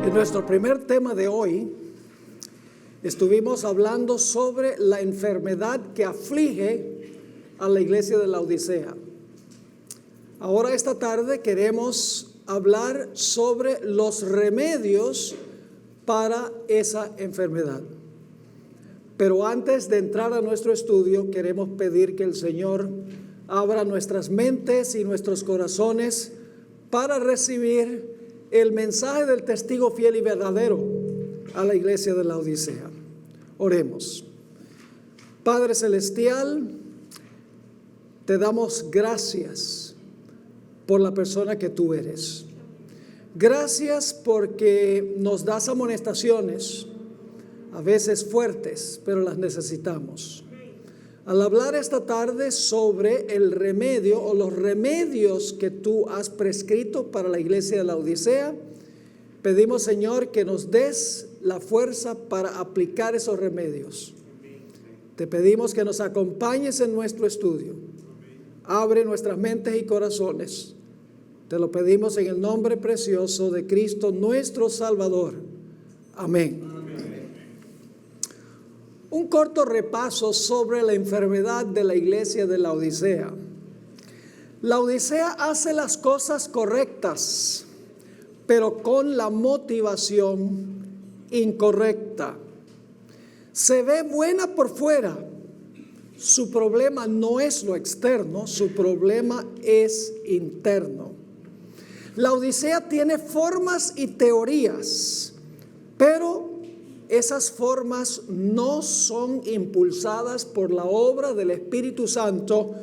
En nuestro primer tema de hoy, estuvimos hablando sobre la enfermedad que aflige a la iglesia de Laodicea. Ahora esta tarde queremos hablar sobre los remedios para esa enfermedad. Pero antes de entrar a nuestro estudio, queremos pedir que el Señor abra nuestras mentes y nuestros corazones para recibir el mensaje del testigo fiel y verdadero a la iglesia de Laodicea. Oremos. Padre Celestial, te damos gracias por la persona que tú eres. Gracias porque nos das amonestaciones, a veces fuertes, pero las necesitamos. Al hablar esta tarde sobre el remedio o los remedios que tú has prescrito para la iglesia de Laodicea, pedimos, Señor, que nos des la fuerza para aplicar esos remedios. Te pedimos que nos acompañes en nuestro estudio. Abre nuestras mentes y corazones. Te lo pedimos en el nombre precioso de Cristo, nuestro Salvador. Amén. Un corto repaso sobre la enfermedad de la iglesia de Laodicea. Laodicea hace las cosas correctas, pero con la motivación incorrecta. Se ve buena por fuera. Su problema no es lo externo, su problema es interno. Laodicea tiene formas y teorías, pero esas formas no son impulsadas por la obra del Espíritu Santo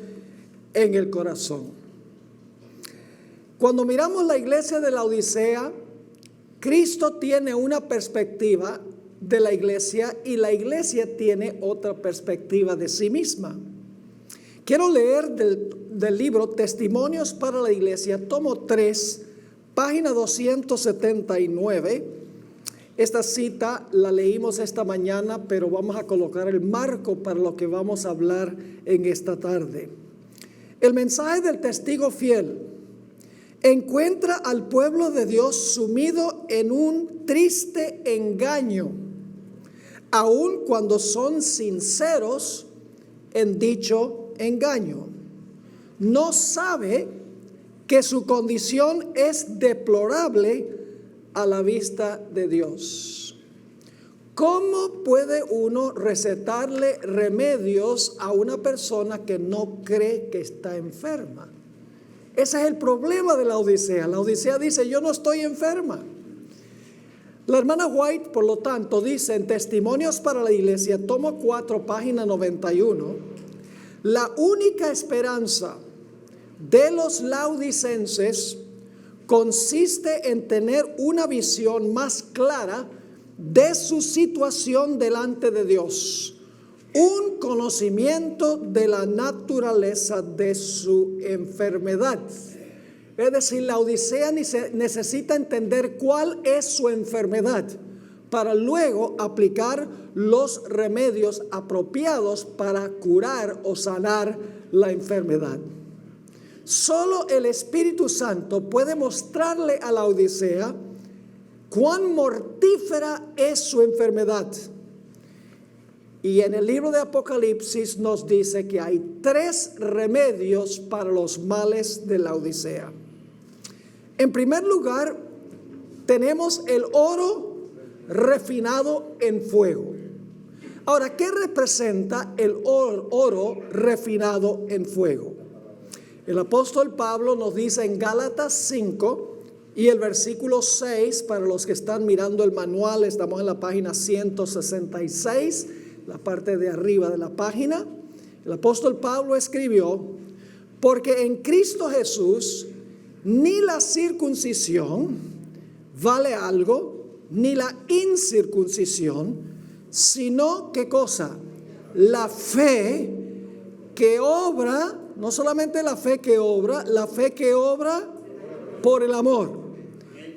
en el corazón. Cuando miramos la iglesia de Laodicea, Cristo tiene una perspectiva de la iglesia y la iglesia tiene otra perspectiva de sí misma. Quiero leer del libro Testimonios para la Iglesia, tomo 3, página 279. Esta cita la leímos esta mañana, pero vamos a colocar el marco para lo que vamos a hablar en esta tarde. El mensaje del testigo fiel encuentra al pueblo de Dios sumido en un triste engaño, aun cuando son sinceros en dicho engaño. No sabe que su condición es deplorable a la vista de Dios. ¿Cómo puede uno recetarle remedios a una persona que no cree que está enferma? Ese es el problema de la Odisea. La Odisea dice: yo no estoy enferma. La hermana White, por lo tanto, dice en Testimonios para la Iglesia, tomo 4, página 91, la única esperanza de los laodicenses consiste en tener una visión más clara de su situación delante de Dios, un conocimiento de la naturaleza de su enfermedad. Es decir, la Odisea necesita entender cuál es su enfermedad para luego aplicar los remedios apropiados para curar o sanar la enfermedad. Solo el Espíritu Santo puede mostrarle a la Odisea cuán mortífera es su enfermedad. Y en el libro de Apocalipsis nos dice que hay 3 remedios para los males de la Odisea. En primer lugar, tenemos el oro refinado en fuego. Ahora, ¿qué representa el oro refinado en fuego? El apóstol Pablo nos dice en Gálatas 5 y el versículo 6, para los que están mirando el manual, estamos en la página 166, la parte de arriba de la página. El apóstol Pablo escribió: porque en Cristo Jesús ni la circuncisión vale algo, ni la incircuncisión, sino, ¿qué cosa? La fe que obra. No solamente la fe que obra por el amor.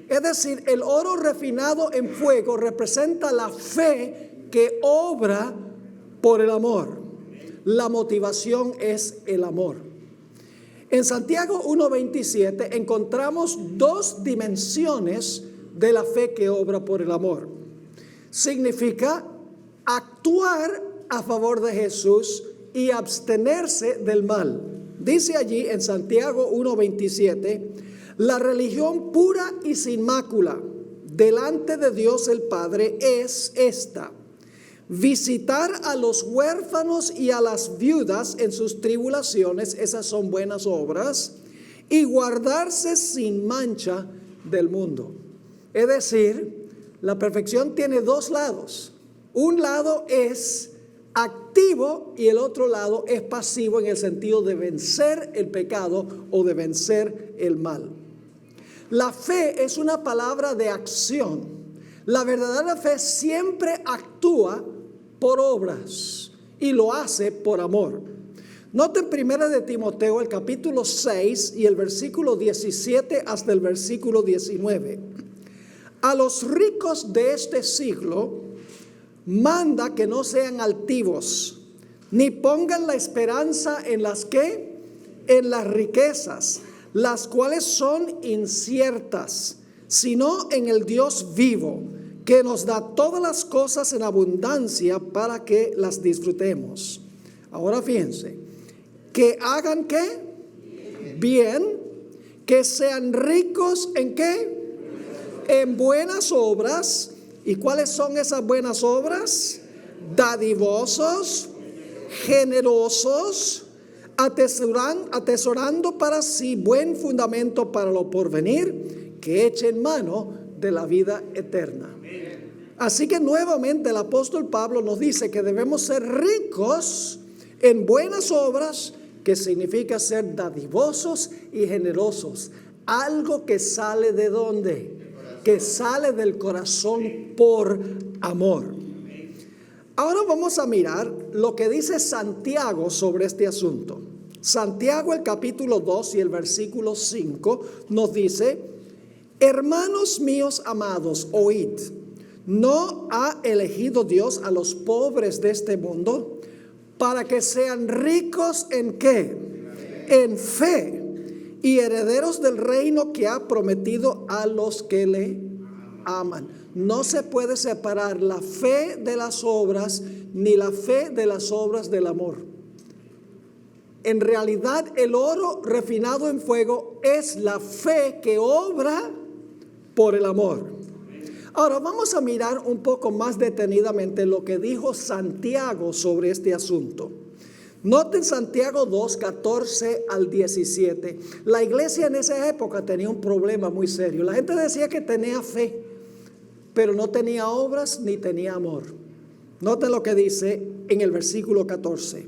Es decir, el oro refinado en fuego representa la fe que obra por el amor. La motivación es el amor. En Santiago 1:27 encontramos 2 dimensiones de la fe que obra por el amor. Significa actuar a favor de Jesús y abstenerse del mal. Dice allí en Santiago 1:27, la religión pura y sin mácula delante de Dios el Padre es esta: visitar a los huérfanos y a las viudas en sus tribulaciones, esas son buenas obras, y guardarse sin mancha del mundo. Es decir, la perfección tiene dos lados. Un lado es activo y el otro lado es pasivo, en el sentido de vencer el pecado o de vencer el mal. La fe es una palabra de acción. La verdadera fe siempre actúa por obras y lo hace por amor. Noten 1 de Timoteo, el capítulo 6 y el versículo 17 hasta el versículo 19. A los ricos de este siglo manda que no sean altivos, ni pongan la esperanza en las que, en las riquezas, las cuales son inciertas, sino en el Dios vivo, que nos da todas las cosas en abundancia para que las disfrutemos. Ahora fíjense, que hagan ¿qué? Bien, que sean ricos ¿en qué? En buenas obras. ¿Y cuáles son esas buenas obras? Dadivosos, generosos, atesorando para sí buen fundamento para lo porvenir, que echen mano de la vida eterna. Así que nuevamente el apóstol Pablo nos dice que debemos ser ricos en buenas obras, que significa ser dadivosos y generosos. Algo que sale ¿de dónde? Que sale del corazón por amor. Ahora vamos a mirar lo que dice Santiago sobre este asunto. Santiago, el capítulo 2 y el versículo 5 nos dice: hermanos míos amados, oíd, ¿no ha elegido Dios a los pobres de este mundo para que sean ricos en qué? En fe, y herederos del reino que ha prometido a los que le aman. No se puede separar la fe de las obras, ni la fe de las obras del amor. En realidad, el oro refinado en fuego es la fe que obra por el amor. Ahora vamos a mirar un poco más detenidamente lo que dijo Santiago sobre este asunto. Noten Santiago 2, 14 al 17. La iglesia en esa época tenía un problema muy serio. La gente decía que tenía fe, pero no tenía obras ni tenía amor. Noten lo que dice en el versículo 14.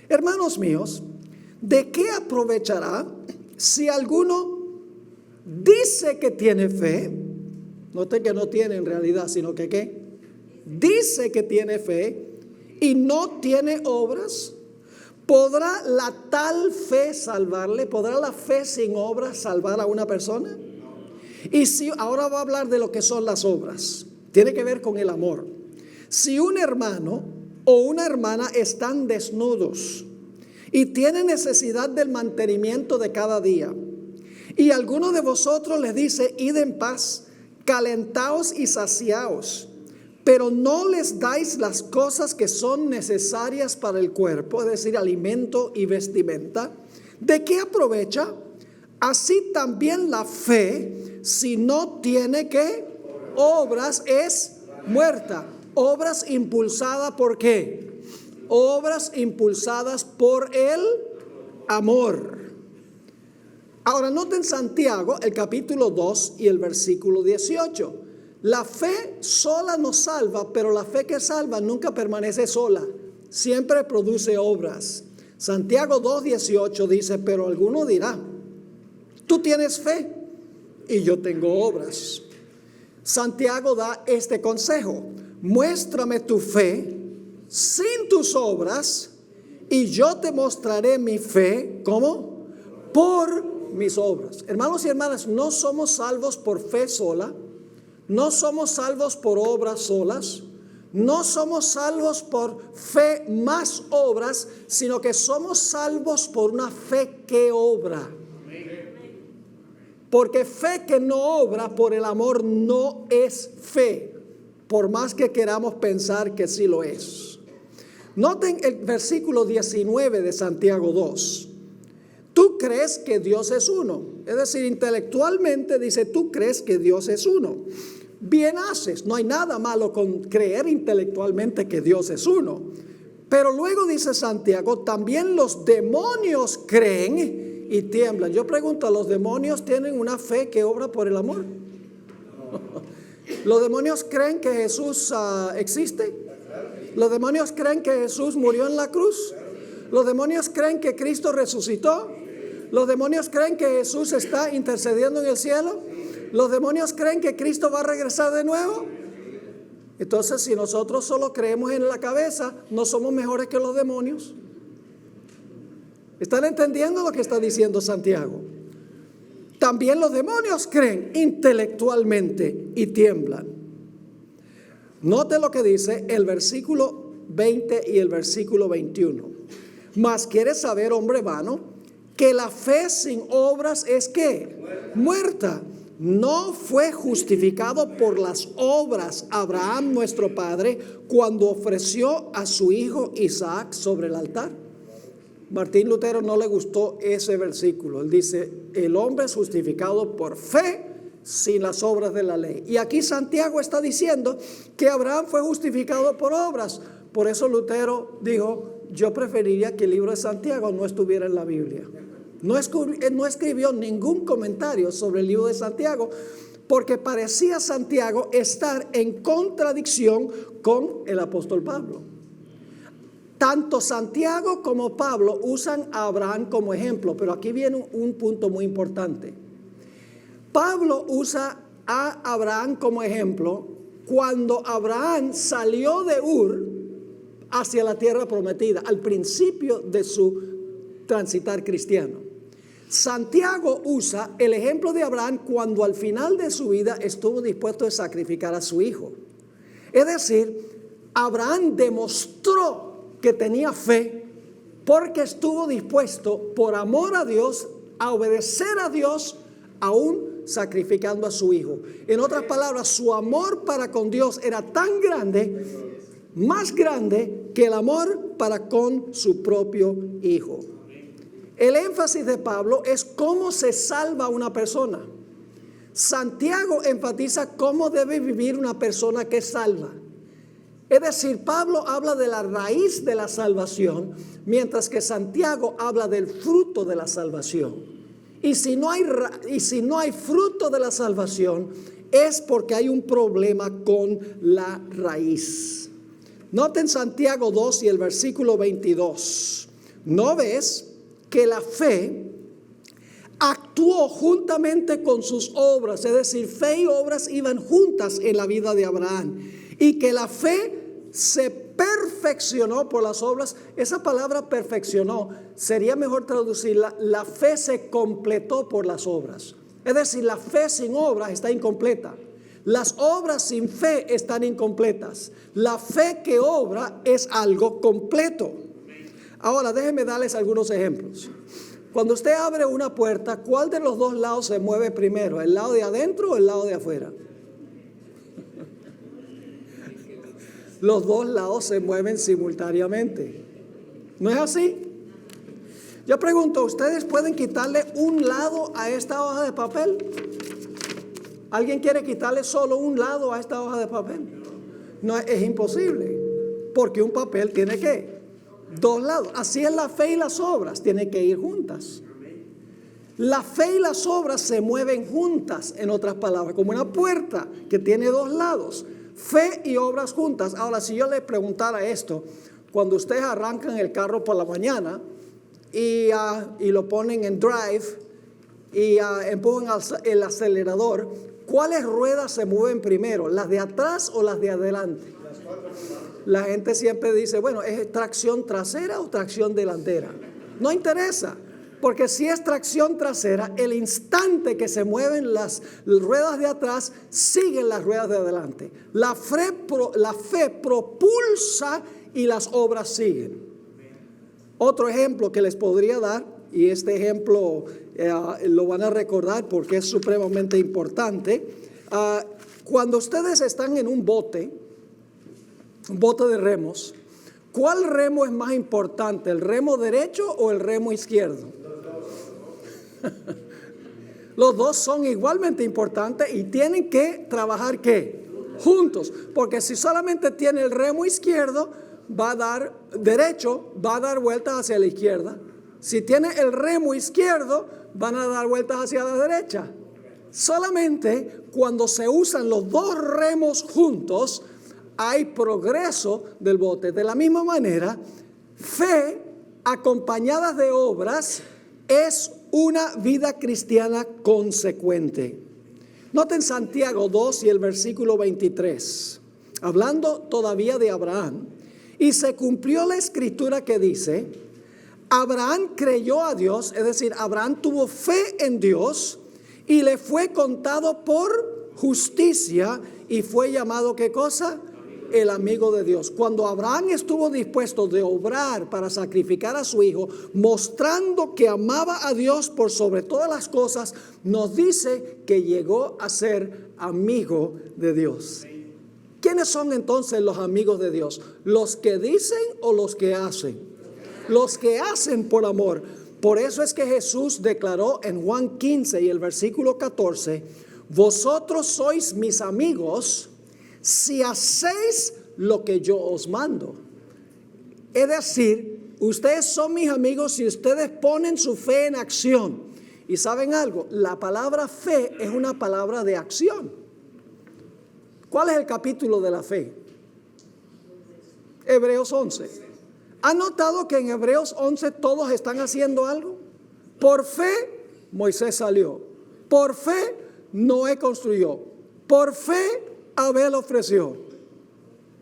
Hermanos míos, ¿de qué aprovechará si alguno dice que tiene fe? Noten que no tiene en realidad, sino que ¿qué? Dice que tiene fe y no tiene obras. ¿Podrá la tal fe salvarle? ¿Podrá la fe sin obras salvar a una persona? Y si ahora va a hablar de lo que son las obras, tiene que ver con el amor. Si un hermano o una hermana están desnudos y tienen necesidad del mantenimiento de cada día, y alguno de vosotros les dice: id en paz, calentaos y saciaos, pero no les dais las cosas que son necesarias para el cuerpo, es decir, alimento y vestimenta, ¿de qué aprovecha? Así también la fe, si no tiene ¿qué? Obras, es muerta. Obras impulsadas ¿por qué? Obras impulsadas por el amor. Ahora noten Santiago, el capítulo 2 y el versículo 18. La fe sola nos salva, pero la fe que salva nunca permanece sola, siempre produce obras. Santiago 2:18 dice: pero alguno dirá, tú tienes fe y yo tengo obras. Santiago da este consejo: muéstrame tu fe sin tus obras y yo te mostraré mi fe, ¿cómo? Por mis obras. Hermanos y hermanas, no somos salvos por fe sola. No somos salvos por obras solas, no somos salvos por fe más obras, sino que somos salvos por una fe que obra. Porque fe que no obra por el amor no es fe, por más que queramos pensar que sí lo es. Noten el versículo 19 de Santiago 2. Tú crees que Dios es uno. Es decir, intelectualmente dice, tú crees que Dios es uno. Bien haces, no hay nada malo con creer intelectualmente que Dios es uno. Pero luego dice Santiago, también los demonios creen y tiemblan. Yo pregunto, ¿los demonios tienen una fe que obra por el amor? ¿Los demonios creen que Jesús existe? ¿Los demonios creen que Jesús murió en la cruz? ¿Los demonios creen que Cristo resucitó? ¿Los demonios creen que Jesús está intercediendo en el cielo? ¿Los demonios creen que Cristo va a regresar de nuevo? Entonces, si nosotros solo creemos en la cabeza, no somos mejores que los demonios. ¿Están entendiendo lo que está diciendo Santiago? También los demonios creen intelectualmente y tiemblan. Note lo que dice el versículo 20 y el versículo 21. Mas quieres saber, hombre vano, que la fe sin obras es ¿qué? Muerta. No fue justificado por las obras Abraham nuestro padre cuando ofreció a su hijo Isaac sobre el altar. Martín Lutero no le gustó ese versículo. Él dice, el hombre es justificado por fe sin las obras de la ley. Y aquí Santiago está diciendo que Abraham fue justificado por obras. Por eso Lutero dijo, yo preferiría que el libro de Santiago no estuviera en la Biblia. No escribió ningún comentario sobre el libro de Santiago porque parecía Santiago estar en contradicción con el apóstol Pablo. Tanto Santiago como Pablo usan a Abraham como ejemplo, pero aquí viene un punto muy importante. Pablo usa a Abraham como ejemplo cuando Abraham salió de Ur hacia la tierra prometida, al principio de su transitar cristiano. Santiago usa el ejemplo de Abraham cuando al final de su vida estuvo dispuesto a sacrificar a su hijo. Es decir, Abraham demostró que tenía fe porque estuvo dispuesto por amor a Dios a obedecer a Dios aún sacrificando a su hijo. En otras palabras, su amor para con Dios era tan grande, más grande que el amor para con su propio hijo. El énfasis de Pablo es cómo se salva una persona. Santiago enfatiza cómo debe vivir una persona que es salva. Es decir, Pablo habla de la raíz de la salvación, mientras que Santiago habla del fruto de la salvación. Y si no hay fruto de la salvación, es porque hay un problema con la raíz. Noten Santiago 2 y el versículo 22. ¿No ves que la fe actuó juntamente con sus obras? Es decir, fe y obras iban juntas en la vida de Abraham. Y que la fe se perfeccionó por las obras. Esa palabra perfeccionó sería mejor traducirla, la fe se completó por las obras. Es decir, la fe sin obras está incompleta. Las obras sin fe están incompletas. La fe que obra es algo completo. Ahora, déjenme darles algunos ejemplos. Cuando usted abre una puerta, ¿cuál de los dos lados se mueve primero? ¿El lado de adentro o el lado de afuera? Los dos lados se mueven simultáneamente. ¿No es así? Yo pregunto, ¿ustedes pueden quitarle un lado a esta hoja de papel? ¿Alguien quiere quitarle solo un lado a esta hoja de papel? No, es imposible, porque un papel tiene ¿qué? Dos lados. Así es la fe y las obras, tienen que ir juntas. La fe y las obras se mueven juntas, en otras palabras, como una puerta que tiene dos lados. Fe y obras juntas. Ahora, si yo le preguntara esto, cuando ustedes arrancan el carro por la mañana y lo ponen en drive y empujan el acelerador, ¿cuáles ruedas se mueven primero? ¿Las de atrás o las de adelante? La gente siempre dice, bueno, ¿es tracción trasera o tracción delantera? No interesa, porque si es tracción trasera, el instante que se mueven las ruedas de atrás, siguen las ruedas de adelante. La fe propulsa y las obras siguen. Otro ejemplo que les podría dar, y este ejemplo lo van a recordar porque es supremamente importante. Cuando ustedes están en un bote de remos, ¿cuál remo es más importante, el remo derecho o el remo izquierdo? Los dos son igualmente importantes y tienen que trabajar ¿qué? Juntos, porque si solamente tiene el remo izquierdo, va a dar derecho, va a dar vueltas hacia la izquierda. Si tiene el remo izquierdo, van a dar vueltas hacia la derecha. Solamente cuando se usan los dos remos juntos, hay progreso del bote. De la misma manera, fe acompañada de obras es una vida cristiana consecuente. Noten Santiago 2 y el versículo 23, hablando todavía de Abraham. Y se cumplió la escritura que dice: Abraham creyó a Dios, es decir, Abraham tuvo fe en Dios y le fue contado por justicia y fue llamado, ¿qué cosa? El amigo de Dios. Cuando Abraham estuvo dispuesto de obrar para sacrificar a su hijo, mostrando que amaba a Dios por sobre todas las cosas, nos dice que llegó a ser amigo de Dios. ¿Quiénes son entonces los amigos de Dios? ¿Los que dicen o los que hacen? Los que hacen por amor. Por eso es que Jesús declaró en Juan 15 y el versículo 14: vosotros sois mis amigos si hacéis lo que yo os mando. Es decir, ustedes son mis amigos si ustedes ponen su fe en acción. Y ¿saben algo? La palabra fe es una palabra de acción. ¿Cuál es el capítulo de la fe? Hebreos 11. ¿Han notado que en Hebreos 11 todos están haciendo algo? Por fe Moisés salió. Por fe Noé construyó. Por fe Abel ofreció.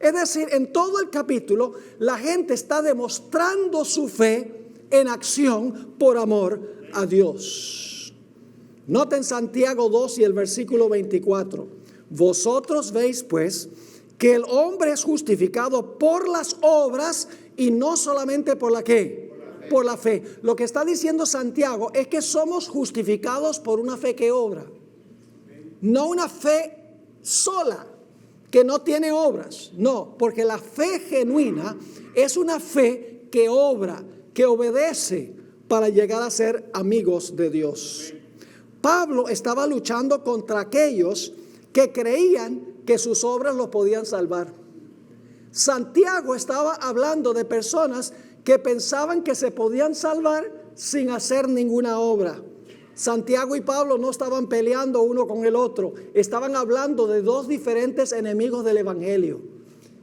Es decir, en todo el capítulo la gente está demostrando su fe en acción por amor a Dios. Noten Santiago 2 y el versículo 24. Vosotros veis pues que el hombre es justificado por las obras y no solamente por la ¿qué? Por la fe. Lo que está diciendo Santiago es que somos justificados por una fe que obra. No una fe sola, que no tiene obras. No, porque la fe genuina es una fe que obra, que obedece para llegar a ser amigos de Dios. Pablo estaba luchando contra aquellos que creían que sus obras los podían salvar. Santiago estaba hablando de personas que pensaban que se podían salvar sin hacer ninguna obra. Santiago y Pablo no estaban peleando uno con el otro, estaban hablando de dos diferentes enemigos del evangelio.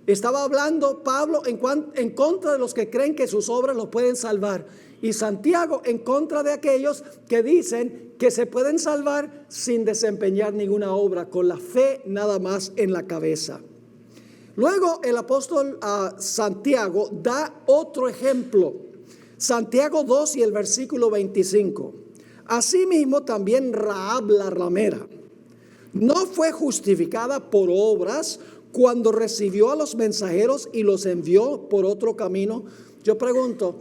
Estaba hablando Pablo en contra de los que creen que sus obras los pueden salvar, y Santiago en contra de aquellos que dicen que se pueden salvar sin desempeñar ninguna obra, con la fe nada más en la cabeza. Luego el apóstol Santiago da otro ejemplo. Santiago 2 y el versículo 25. Asimismo también Rahab la ramera no fue justificada por obras cuando recibió a los mensajeros y los envió por otro camino. Yo pregunto,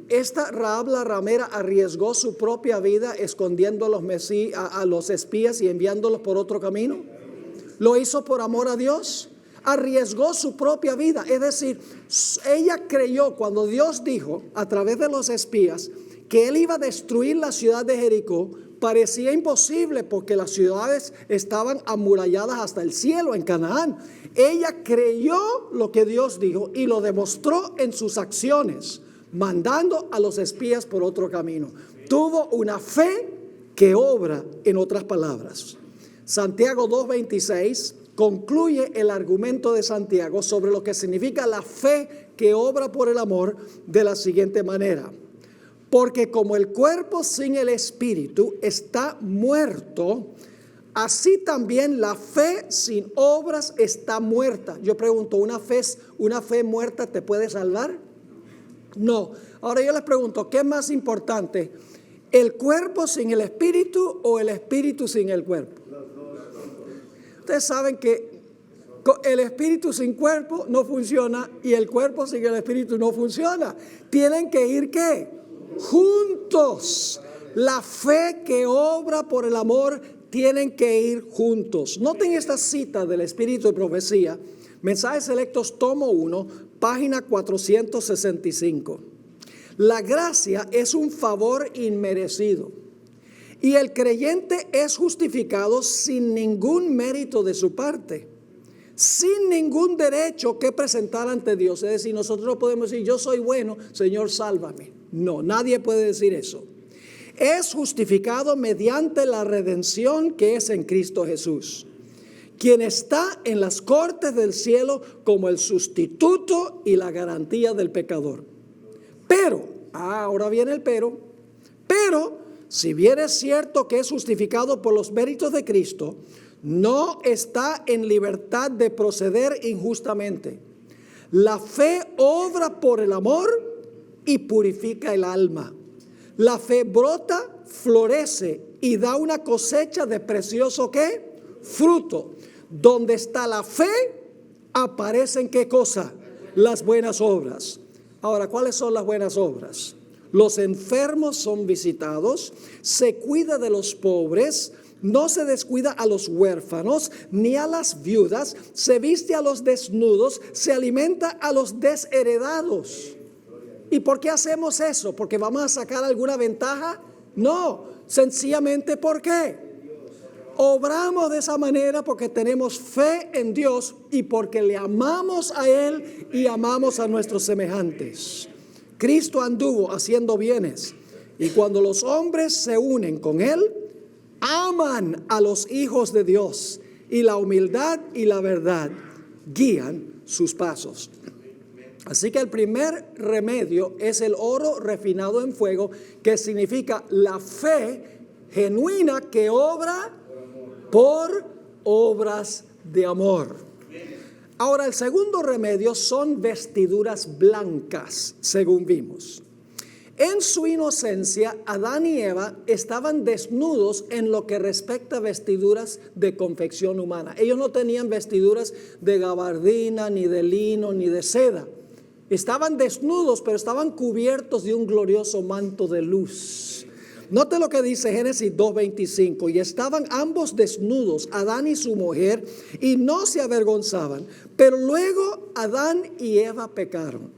¿esta Rahab la ramera arriesgó su propia vida escondiendo a los espías y enviándolos por otro camino? ¿Lo hizo por amor a Dios? Arriesgó su propia vida. Es decir, ella creyó cuando Dios dijo a través de los espías que él iba a destruir la ciudad de Jericó. Parecía imposible porque las ciudades estaban amuralladas hasta el cielo en Canaán. Ella creyó lo que Dios dijo y lo demostró en sus acciones, mandando a los espías por otro camino. Tuvo una fe que obra, en otras palabras. Santiago 2:26 concluye el argumento de Santiago sobre lo que significa la fe que obra por el amor de la siguiente manera: porque como el cuerpo sin el espíritu está muerto, así también la fe sin obras está muerta. Yo pregunto, ¿una fe muerta te puede salvar? No. Ahora yo les pregunto, ¿qué es más importante? ¿El cuerpo sin el espíritu o el espíritu sin el cuerpo? Ustedes saben que el espíritu sin cuerpo no funciona y el cuerpo sin el espíritu no funciona. Tienen que ir ¿qué? juntos. La fe que obra por el amor tienen que ir juntos. Noten esta cita del Espíritu de Profecía, Mensajes Selectos, tomo 1, página 465. La gracia es un favor inmerecido y el creyente es justificado sin ningún mérito de su parte, sin ningún derecho que presentar ante Dios. Es decir, nosotros no podemos decir, yo soy bueno, Señor, sálvame. No, nadie puede decir eso. Es justificado mediante la redención que es en Cristo Jesús, quien está en las cortes del cielo como el sustituto y la garantía del pecador. Pero, ahora viene el pero, si bien es cierto que es justificado por los méritos de Cristo, no está en libertad de proceder injustamente. La fe obra por el amor y purifica el alma. La fe brota, florece y da una cosecha de precioso ¿qué? Fruto. Donde está la fe, aparecen ¿qué cosa? Las buenas obras. Ahora, ¿cuáles son las buenas obras? Los enfermos son visitados, se cuida de los pobres, no se descuida a los huérfanos ni a las viudas, se viste a los desnudos, se alimenta a los desheredados. ¿Y por qué hacemos eso? ¿Porque vamos a sacar alguna ventaja? No, sencillamente ¿por qué? Obramos de esa manera porque tenemos fe en Dios y porque le amamos a Él y amamos a nuestros semejantes. Cristo anduvo haciendo bienes y cuando los hombres se unen con Él, aman a los hijos de Dios y la humildad y la verdad guían sus pasos. Así que el primer remedio es el oro refinado en fuego, que significa la fe genuina que obra por obras de amor. Ahora, el segundo remedio son vestiduras blancas, según vimos. En su inocencia, Adán y Eva estaban desnudos en lo que respecta a vestiduras de confección humana. Ellos no tenían vestiduras de gabardina, ni de lino, ni de seda. Estaban desnudos, pero estaban cubiertos de un glorioso manto de luz. Note lo que dice Génesis 2:25. Y estaban ambos desnudos, Adán y su mujer, y no se avergonzaban. Pero luego Adán y Eva pecaron.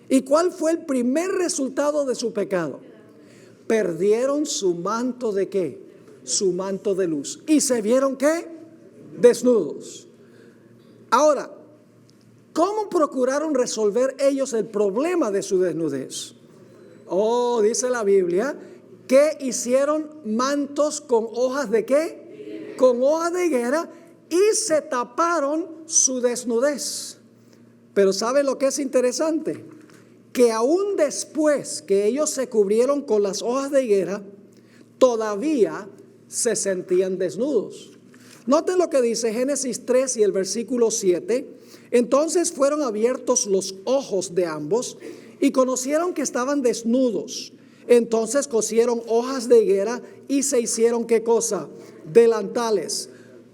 ¿Y cuál fue el primer resultado de su pecado? Perdieron su manto de ¿qué? Su manto de luz. ¿Y se vieron qué? Desnudos. Ahora, ¿cómo procuraron resolver ellos el problema de su desnudez? Oh, dice la Biblia que hicieron mantos con hojas de ¿qué? Con hojas de higuera, y se taparon su desnudez. Pero ¿saben lo que es interesante? Que aún después que ellos se cubrieron con las hojas de higuera, todavía se sentían desnudos. Noten lo que dice Génesis 3 y el versículo 7. Entonces fueron abiertos los ojos de ambos y conocieron que estaban desnudos. Entonces cosieron hojas de higuera y se hicieron ¿qué cosa? Delantales.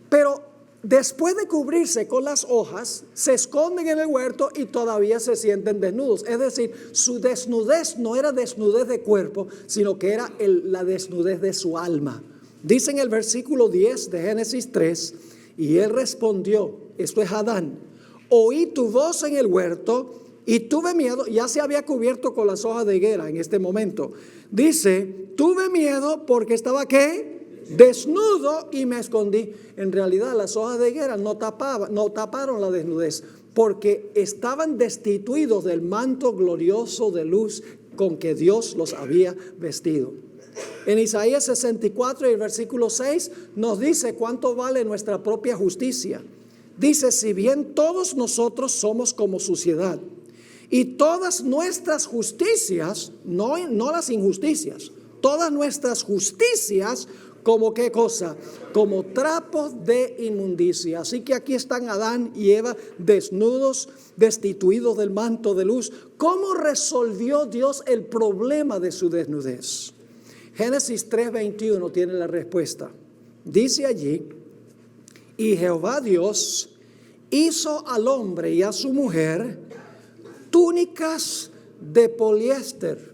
Pero después de cubrirse con las hojas, se esconden en el huerto y todavía se sienten desnudos. Es decir, su desnudez no era desnudez de cuerpo, sino que era la desnudez de su alma. Dice en el versículo 10 de Génesis 3, y él respondió, esto es Adán, oí tu voz en el huerto y tuve miedo. Ya se había cubierto con las hojas de higuera en este momento. Dice, tuve miedo porque estaba ¿qué? Desnudo y me escondí. En realidad las hojas de higuera no taparon la desnudez, porque estaban destituidos del manto glorioso de luz con que Dios los había vestido. En Isaías 64 y el versículo 6 nos dice cuánto vale nuestra propia justicia. Dice, si bien todos nosotros somos como suciedad, y todas nuestras justicias, no las injusticias, todas nuestras justicias, como qué cosa, como trapos de inmundicia. Así que aquí están Adán y Eva desnudos, destituidos del manto de luz. ¿Cómo resolvió Dios el problema de su desnudez? Génesis 3:21 tiene la respuesta. Dice allí, y Jehová Dios hizo al hombre y a su mujer túnicas de poliéster.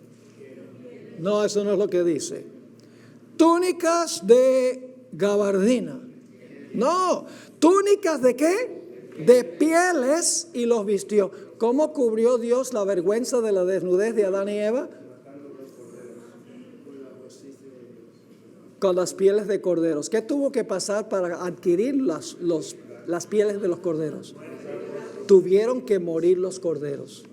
No, eso no es lo que dice. Túnicas de gabardina. No, túnicas de ¿qué? De pieles, y los vistió. ¿Cómo cubrió Dios la vergüenza de la desnudez de Adán y Eva? Con las pieles de corderos. ¿Qué tuvo que pasar para adquirir las pieles de los corderos? Tuvieron que morir los corderos.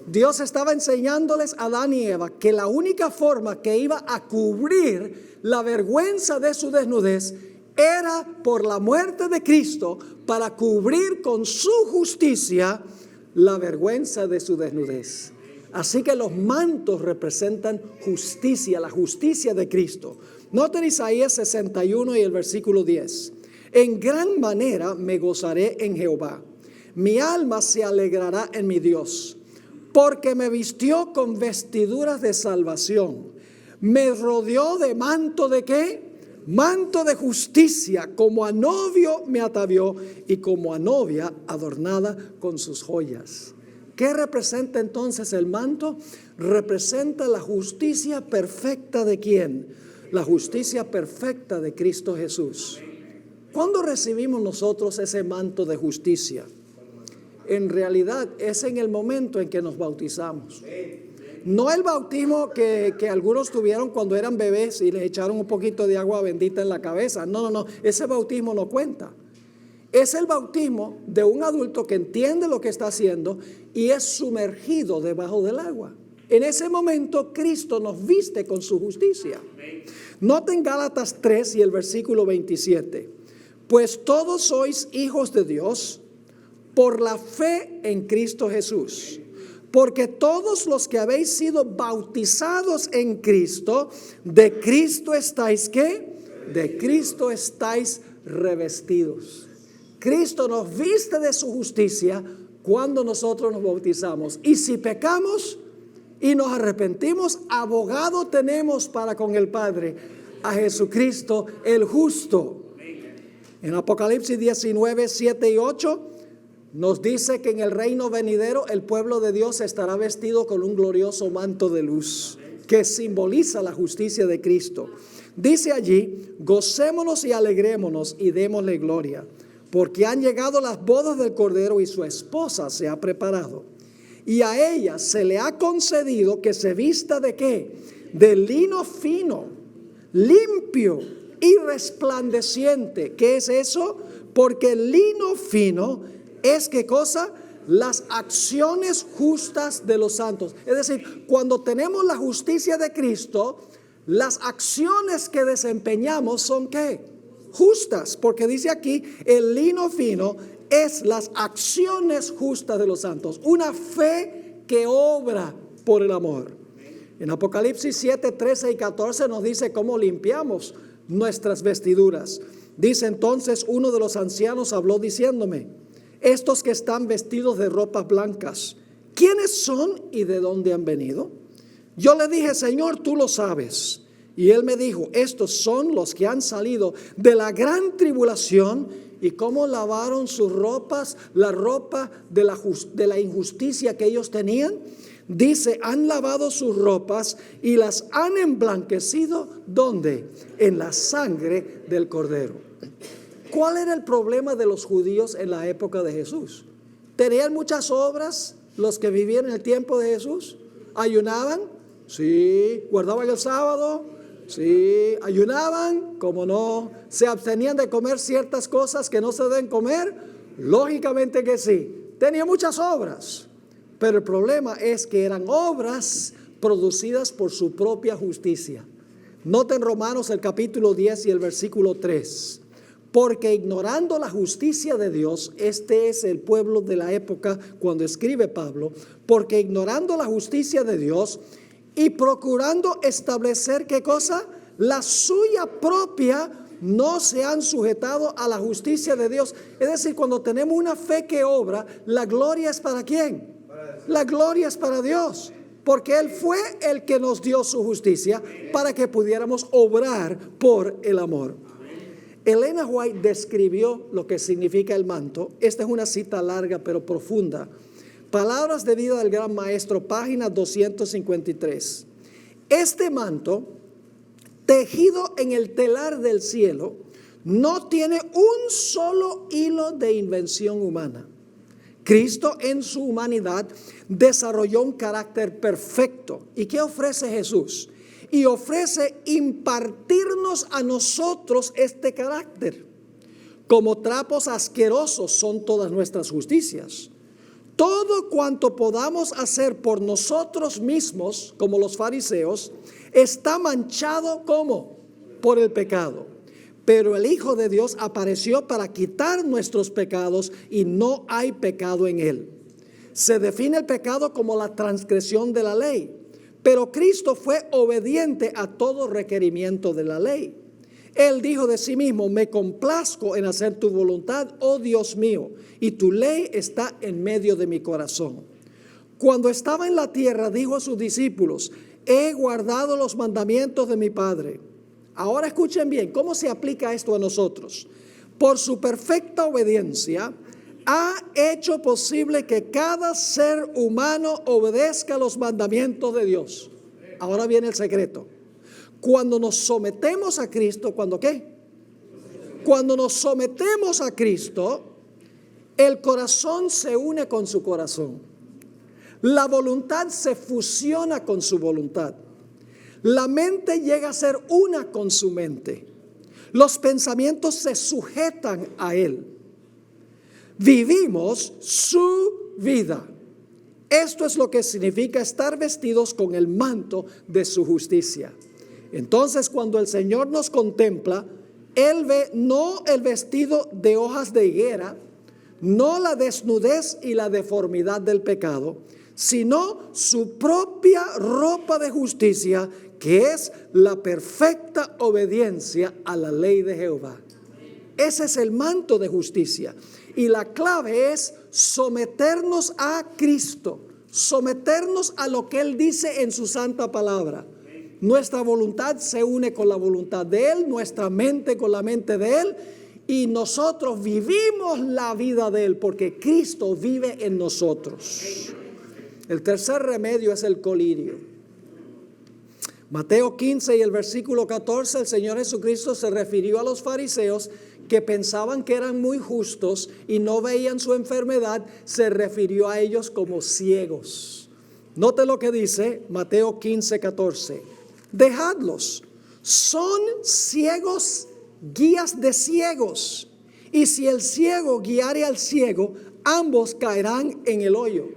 Dios estaba enseñándoles a Adán y Eva que la única forma que iba a cubrir la vergüenza de su desnudez era por la muerte de Cristo, para cubrir con su justicia la vergüenza de su desnudez. Así que los mantos representan justicia, la justicia de Cristo. Noten Isaías 61 y el versículo 10. En gran manera me gozaré en Jehová. Mi alma se alegrará en mi Dios, porque me vistió con vestiduras de salvación. Me rodeó de manto de ¿qué? Manto de justicia. Como a novio me atavió, y como a novia adornada con sus joyas. ¿Qué representa entonces el manto? Representa la justicia perfecta ¿de quién? La justicia perfecta de Cristo Jesús. ¿Cuándo recibimos nosotros ese manto de justicia? En realidad es en el momento en que nos bautizamos. No el bautismo que algunos tuvieron cuando eran bebés y les echaron un poquito de agua bendita en la cabeza. No. Ese bautismo no cuenta. Es el bautismo de un adulto que entiende lo que está haciendo y es sumergido debajo del agua. En ese momento Cristo nos viste con su justicia. Noten Gálatas 3 y el versículo 27. Pues todos sois hijos de Dios por la fe en Cristo Jesús. Porque todos los que habéis sido bautizados en Cristo, de Cristo estáis ¿qué? De Cristo estáis revestidos. Cristo nos viste de su justicia cuando nosotros nos bautizamos. Y si pecamos y nos arrepentimos, abogado tenemos para con el Padre, a Jesucristo el justo. En Apocalipsis 19, 7 y 8 nos dice que en el reino venidero el pueblo de Dios estará vestido con un glorioso manto de luz que simboliza la justicia de Cristo. Dice allí: gocémonos y alegrémonos y démosle gloria, porque han llegado las bodas del Cordero y su esposa se ha preparado. Y a ella se le ha concedido que se vista ¿de qué? De lino fino, limpio y resplandeciente. ¿Qué es eso? Porque el lino fino es ¿qué cosa? Las acciones justas de los santos. Es decir, cuando tenemos la justicia de Cristo, las acciones que desempeñamos son ¿qué? Justas, porque dice aquí, el lino fino es las acciones justas de los santos. Una fe que obra por el amor. En Apocalipsis 7, 13 y 14 nos dice cómo limpiamos nuestras vestiduras. Dice entonces uno de los ancianos habló diciéndome: estos que están vestidos de ropas blancas, ¿quiénes son y de dónde han venido? Yo le dije: Señor, tú lo sabes. Y él me dijo: estos son los que han salido de la gran tribulación. ¿Y cómo lavaron sus ropas? La ropa de la injusticia que ellos tenían. Dice: han lavado sus ropas y las han emblanquecido. ¿Dónde? En la sangre del Cordero. ¿Cuál era el problema de los judíos en la época de Jesús? ¿Tenían muchas obras los que vivían en el tiempo de Jesús? ¿Ayunaban? Sí. ¿Guardaban el sábado? Sí. ¿Ayunaban? ¿Cómo no? ¿Se abstenían de comer ciertas cosas que no se deben comer? Lógicamente que sí. Tenía muchas obras. Pero el problema es que eran obras producidas por su propia justicia. Noten Romanos el capítulo 10 y el versículo 3. Porque ignorando la justicia de Dios, este es el pueblo de la época cuando escribe Pablo, porque ignorando la justicia de Dios y procurando establecer ¿qué cosa? La suya propia, no se han sujetado a la justicia de Dios. Es decir, cuando tenemos una fe que obra, la gloria es ¿para quién? La gloria es para Dios, porque Él fue el que nos dio su justicia para que pudiéramos obrar por el amor. Elena White describió lo que significa el manto. Esta es una cita larga pero profunda. Palabras de vida del gran maestro, página 253. Este manto, tejido en el telar del cielo, no tiene un solo hilo de invención humana. Cristo en su humanidad desarrolló un carácter perfecto. ¿Y qué ofrece Jesús? Y ofrece impartirnos a nosotros este carácter. Como trapos asquerosos son todas nuestras justicias. Todo cuanto podamos hacer por nosotros mismos, como los fariseos, está manchado ¿cómo? Por el pecado. Pero el Hijo de Dios apareció para quitar nuestros pecados y no hay pecado en él. Se define el pecado como la transgresión de la ley, pero Cristo fue obediente a todo requerimiento de la ley. Él dijo de sí mismo: me complazco en hacer tu voluntad, oh Dios mío, y tu ley está en medio de mi corazón. Cuando estaba en la tierra, dijo a sus discípulos: he guardado los mandamientos de mi Padre. Ahora escuchen bien, ¿cómo se aplica esto a nosotros? Por su perfecta obediencia, ha hecho posible que cada ser humano obedezca los mandamientos de Dios. Ahora viene el secreto. Cuando nos sometemos a Cristo, ¿cuándo qué? Cuando nos sometemos a Cristo, el corazón se une con su corazón. La voluntad se fusiona con su voluntad. La mente llega a ser una con su mente. Los pensamientos se sujetan a Él. Vivimos su vida. Esto es lo que significa estar vestidos con el manto de su justicia. Entonces, cuando el Señor nos contempla, Él ve no el vestido de hojas de higuera, no la desnudez y la deformidad del pecado, sino su propia ropa de justicia, que es la perfecta obediencia a la ley de Jehová. Ese es el manto de justicia. Y la clave es someternos a Cristo, someternos a lo que Él dice en su santa palabra. Nuestra voluntad se une con la voluntad de Él, nuestra mente con la mente de Él, y nosotros vivimos la vida de Él porque Cristo vive en nosotros. El tercer remedio es el colirio. Mateo 15 y el versículo 14, el Señor Jesucristo se refirió a los fariseos que pensaban que eran muy justos y no veían su enfermedad. Se refirió a ellos como ciegos. Note lo que dice Mateo 15, 14. Dejadlos, son ciegos, guías de ciegos. Y si el ciego guiare al ciego, ambos caerán en el hoyo.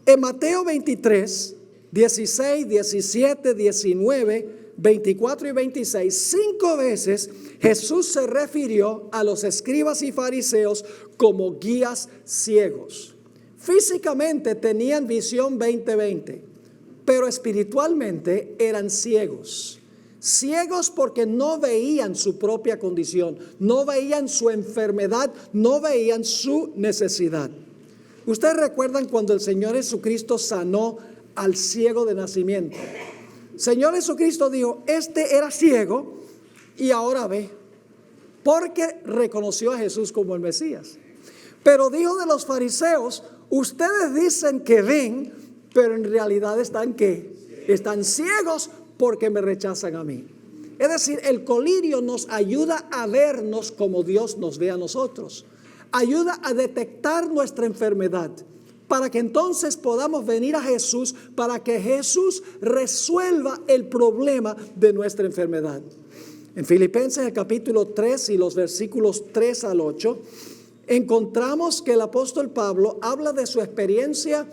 En Mateo 23, 16, 17, 19, 24 y 26, 5 veces Jesús se refirió a los escribas y fariseos como guías ciegos. Físicamente tenían visión 20/20, pero espiritualmente eran ciegos. Ciegos porque no veían su propia condición, no veían su enfermedad, no veían su necesidad. Ustedes recuerdan cuando el Señor Jesucristo sanó al ciego de nacimiento. Señor Jesucristo dijo: este era ciego y ahora ve, porque reconoció a Jesús como el Mesías. Pero dijo de los fariseos: ustedes dicen que ven, pero en realidad están ¿qué? Están ciegos porque me rechazan a mí. Es decir, el colirio nos ayuda a vernos como Dios nos ve a nosotros. Ayuda a detectar nuestra enfermedad, para que entonces podamos venir a Jesús, para que Jesús resuelva el problema de nuestra enfermedad. En Filipenses el capítulo 3 y los versículos 3 al 8, encontramos que el apóstol Pablo habla de su experiencia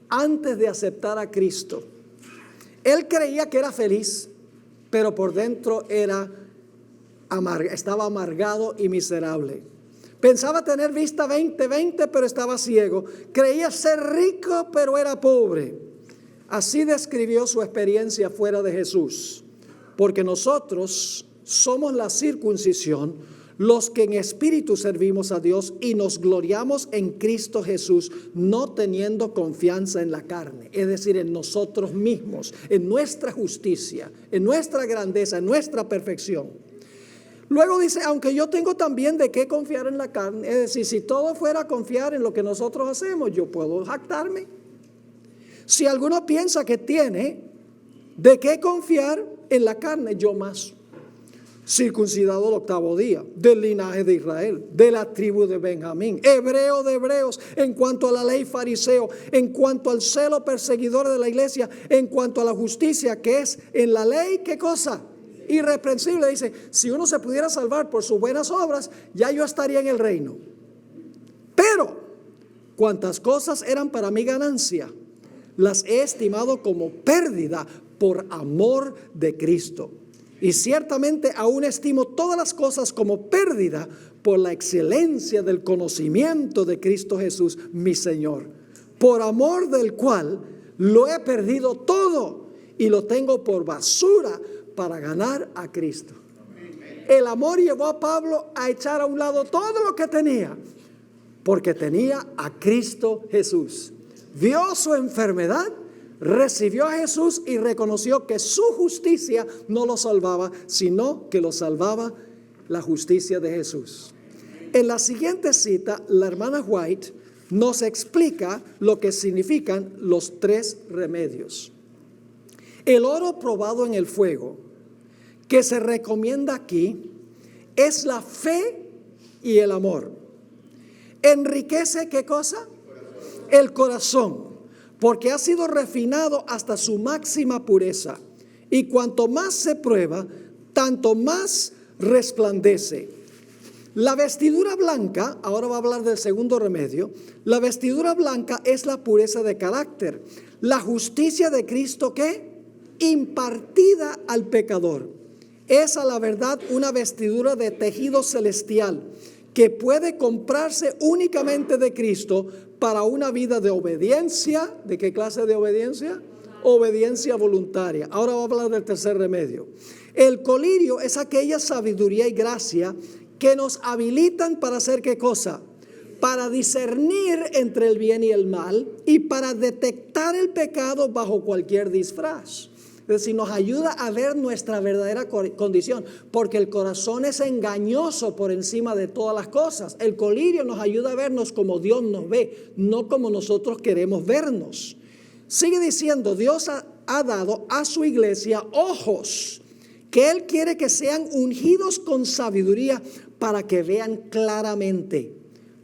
antes de aceptar a Cristo. Él creía que era feliz, pero por dentro estaba amargado y miserable. Pensaba tener vista 20/20, pero estaba ciego. Creía ser rico, pero era pobre. Así describió su experiencia fuera de Jesús. Porque nosotros somos la circuncisión, los que en espíritu servimos a Dios y nos gloriamos en Cristo Jesús, no teniendo confianza en la carne, es decir, en nosotros mismos, en nuestra justicia, en nuestra grandeza, en nuestra perfección. Luego dice: aunque yo tengo también de qué confiar en la carne. Es decir, si todo fuera a confiar en lo que nosotros hacemos, yo puedo jactarme. Si alguno piensa que tiene, ¿De qué confiar en la carne? Yo más. Circuncidado el 8º día, del linaje de Israel, de la tribu de Benjamín, hebreo de hebreos, en cuanto a la ley fariseo, en cuanto al celo perseguidor de la iglesia, en cuanto a la justicia que es en la ley, ¿qué cosa? Irreprensible. Dice, si uno se pudiera salvar por sus buenas obras, ya yo estaría en el reino. Pero, cuantas cosas eran para mi ganancia, las he estimado como pérdida por amor de Cristo. Y ciertamente aún estimo todas las cosas como pérdida por la excelencia del conocimiento de Cristo Jesús, mi Señor, por amor del cual lo he perdido todo y lo tengo por basura para ganar a Cristo. El amor llevó a Pablo a echar a un lado todo lo que tenía, porque tenía a Cristo Jesús. Vio su enfermedad, recibió a Jesús y reconoció que su justicia no lo salvaba, sino que lo salvaba la justicia de Jesús. En la siguiente cita, la hermana White nos explica lo que significan los 3 remedios. El oro probado en el fuego, que se recomienda aquí, es la fe y el amor. ¿Enriquece qué cosa? El corazón, porque ha sido refinado hasta su máxima pureza. Y cuanto más se prueba, tanto más resplandece. La vestidura blanca, ahora va a hablar del segundo remedio, la vestidura blanca es la pureza de carácter. La justicia de Cristo, ¿qué? Impartida al pecador. Es a la verdad una vestidura de tejido celestial que puede comprarse únicamente de Cristo para una vida de obediencia. ¿De qué clase de obediencia? Obediencia voluntaria. Ahora va a hablar del tercer remedio. El colirio es aquella sabiduría y gracia que nos habilitan para hacer ¿qué cosa? Para discernir entre el bien y el mal y para detectar el pecado bajo cualquier disfraz. Es decir, nos ayuda a ver nuestra verdadera condición, porque el corazón es engañoso por encima de todas las cosas. El colirio nos ayuda a vernos como Dios nos ve, no como nosotros queremos vernos. Sigue diciendo, Dios ha dado a su iglesia ojos, que Él quiere que sean ungidos con sabiduría para que vean claramente.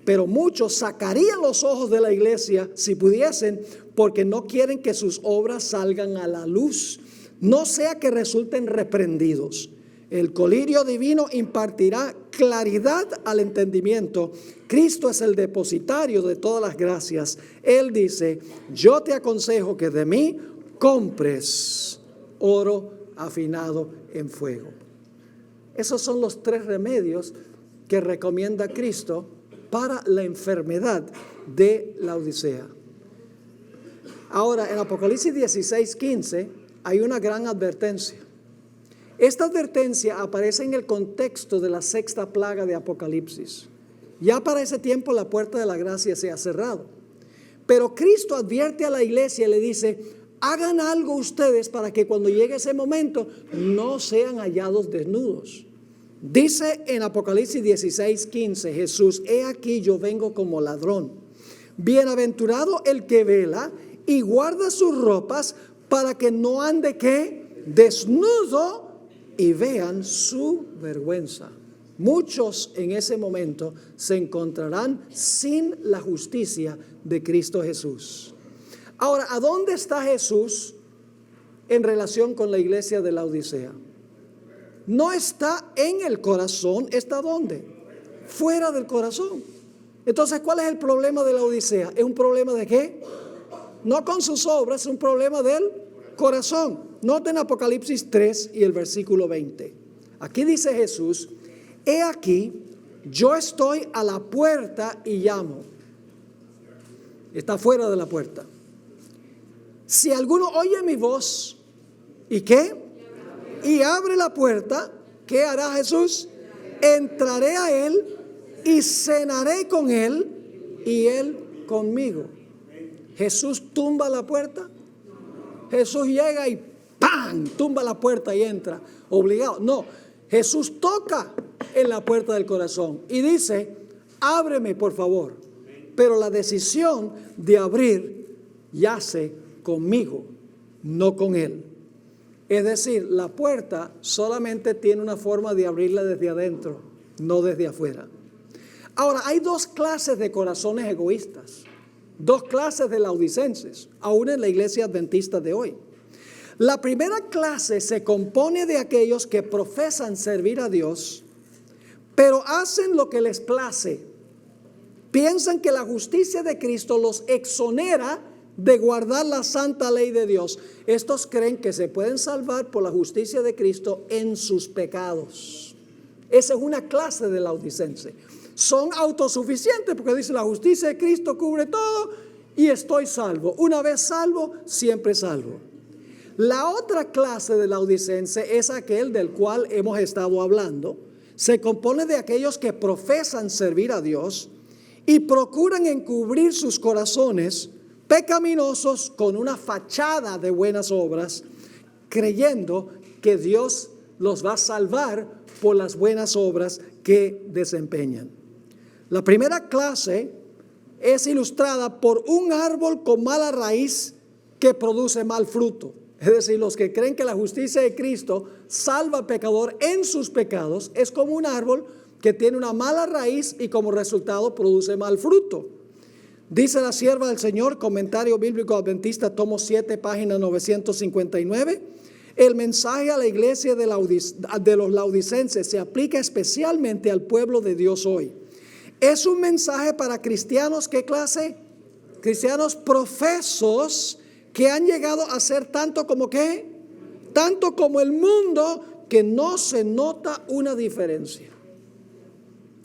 Pero muchos sacarían los ojos de la iglesia si pudiesen, porque no quieren que sus obras salgan a la luz, no sea que resulten reprendidos. El colirio divino impartirá claridad al entendimiento. Cristo es el depositario de todas las gracias. Él dice, yo te aconsejo que de mí compres oro afinado en fuego. Esos son los 3 remedios que recomienda Cristo para la enfermedad de la Odisea. Ahora, en Apocalipsis 16:15 hay una gran advertencia. Esta advertencia aparece en el contexto de la 6ª plaga de Apocalipsis. Ya para ese tiempo la puerta de la gracia se ha cerrado. Pero Cristo advierte a la iglesia y le dice, hagan algo ustedes para que cuando llegue ese momento no sean hallados desnudos. Dice en Apocalipsis 16:15 Jesús, he aquí yo vengo como ladrón. Bienaventurado el que vela y guarda sus ropas para que no ande ¿qué? Desnudo y vean su vergüenza. Muchos en ese momento se encontrarán sin la justicia de Cristo Jesús. Ahora, ¿a dónde está Jesús en relación con la iglesia de la Odisea? No está en el corazón, ¿está dónde? Fuera del corazón. Entonces, ¿cuál es el problema de la Odisea? ¿Es un problema de qué? No con sus obras, es un problema del corazón. Noten Apocalipsis 3 y el versículo 20. Aquí dice Jesús, he aquí, yo estoy a la puerta y llamo. Está fuera de la puerta. Si alguno oye mi voz, ¿y qué? Y abre la puerta, ¿qué hará Jesús? Entraré a él y cenaré con él y él conmigo. Jesús tumba la puerta. Jesús llega y ¡pam! Tumba la puerta y entra, obligado. No, Jesús toca en la puerta del corazón y dice, ábreme por favor. Pero la decisión de abrir yace conmigo, no con él. Es decir, la puerta solamente tiene una forma de abrirla desde adentro, no desde afuera. Ahora, hay dos clases de corazones egoístas, dos clases de laodicenses, aún en la iglesia adventista de hoy. La primera clase se compone de aquellos que profesan servir a Dios, pero hacen lo que les place. Piensan que la justicia de Cristo los exonera de guardar la santa ley de Dios. Estos creen que se pueden salvar por la justicia de Cristo en sus pecados. Esa es una clase de laodicense. Son autosuficientes porque dicen la justicia de Cristo cubre todo y estoy salvo. Una vez salvo, siempre salvo. La otra clase de laodicense es aquel del cual hemos estado hablando. Se compone de aquellos que profesan servir a Dios y procuran encubrir sus corazones pecaminosos con una fachada de buenas obras, creyendo que Dios los va a salvar por las buenas obras que desempeñan. La primera clase es ilustrada por un árbol con mala raíz que produce mal fruto. Es decir, los que creen que la justicia de Cristo salva al pecador en sus pecados, es como un árbol que tiene una mala raíz y como resultado produce mal fruto. Dice la sierva del Señor, Comentario Bíblico Adventista, tomo 7, página 959. El mensaje a la iglesia de los laodicenses se aplica especialmente al pueblo de Dios hoy. Es un mensaje para cristianos, ¿qué clase? Cristianos profesos que han llegado a ser tanto como ¿qué? Tanto como el mundo, que no se nota una diferencia.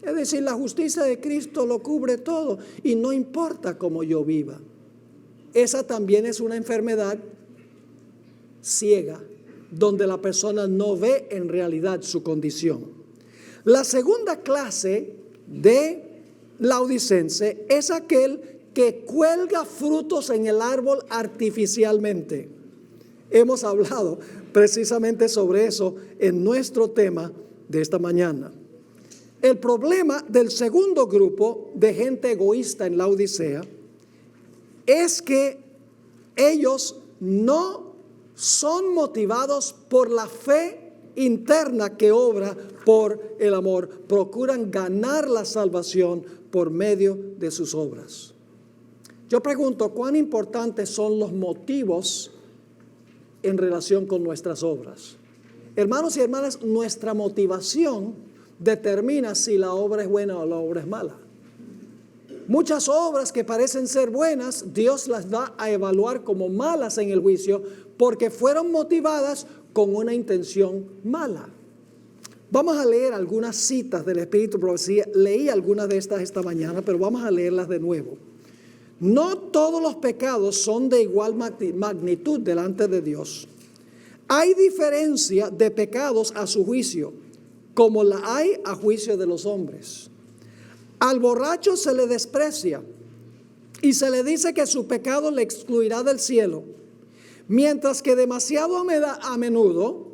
Es decir, la justicia de Cristo lo cubre todo y no importa cómo yo viva. Esa también es una enfermedad ciega, donde la persona no ve en realidad su condición. La segunda clase de laodicense es aquel que cuelga frutos en el árbol artificialmente. Hemos hablado precisamente sobre eso en nuestro tema de esta mañana. El problema del segundo grupo de gente egoísta en Laodicea es que ellos no son motivados por la fe interna que obra por el amor. Procuran ganar la salvación por medio de sus obras. Yo pregunto, ¿cuán importantes son los motivos en relación con nuestras obras? Hermanos y hermanas, nuestra motivación determina si la obra es buena o la obra es mala. Muchas obras que parecen ser buenas, Dios las va a evaluar como malas en el juicio porque fueron motivadas con una intención mala. Vamos a leer algunas citas del Espíritu de Profecía. Leí algunas de estas esta mañana, pero vamos a leerlas de nuevo. No todos los pecados son de igual magnitud delante de Dios. Hay diferencia de pecados a su juicio, como la hay a juicio de los hombres. Al borracho se le desprecia y se le dice que su pecado le excluirá del cielo, mientras que demasiado a menudo,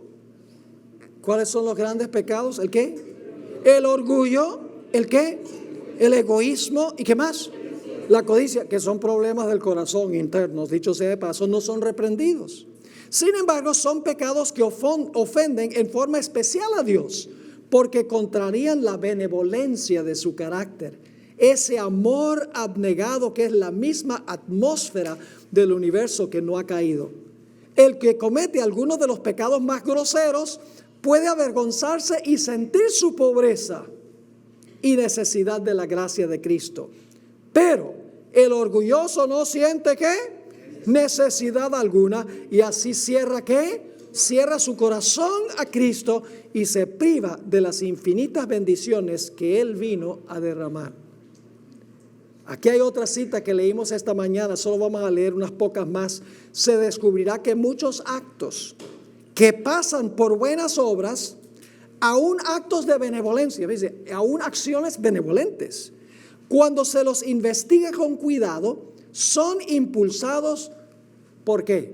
¿cuáles son los grandes pecados? ¿El qué? El orgullo, ¿el qué? El egoísmo, ¿y qué más? La codicia, que son problemas del corazón internos, dicho sea de paso, no son reprendidos. Sin embargo, son pecados que ofenden en forma especial a Dios, porque contrarían la benevolencia de su carácter, ese amor abnegado que es la misma atmósfera del universo que no ha caído. El que comete algunos de los pecados más groseros puede avergonzarse y sentir su pobreza y necesidad de la gracia de Cristo. Pero el orgulloso no siente ¿qué? Necesidad alguna, y así cierra ¿qué? Cierra su corazón a Cristo y se priva de las infinitas bendiciones que Él vino a derramar. Aquí hay otra cita que leímos esta mañana, solo vamos a leer unas pocas más. Se descubrirá que muchos actos que pasan por buenas obras, aún actos de benevolencia, dice, aún acciones benevolentes, cuando se los investiga con cuidado, son impulsados ¿por qué?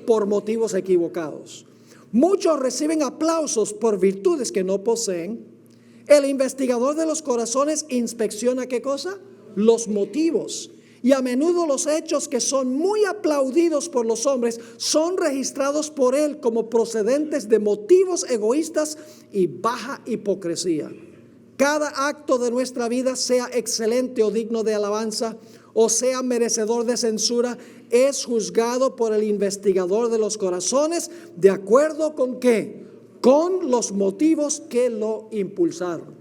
Por motivos equivocados. Muchos reciben aplausos por virtudes que no poseen. El investigador de los corazones inspecciona ¿qué cosa? Los motivos. Y a menudo los hechos que son muy aplaudidos por los hombres son registrados por Él como procedentes de motivos egoístas y baja hipocresía. Cada acto de nuestra vida, sea excelente o digno de alabanza, o sea merecedor de censura, es juzgado por el investigador de los corazones, ¿de acuerdo con qué? Con los motivos que lo impulsaron.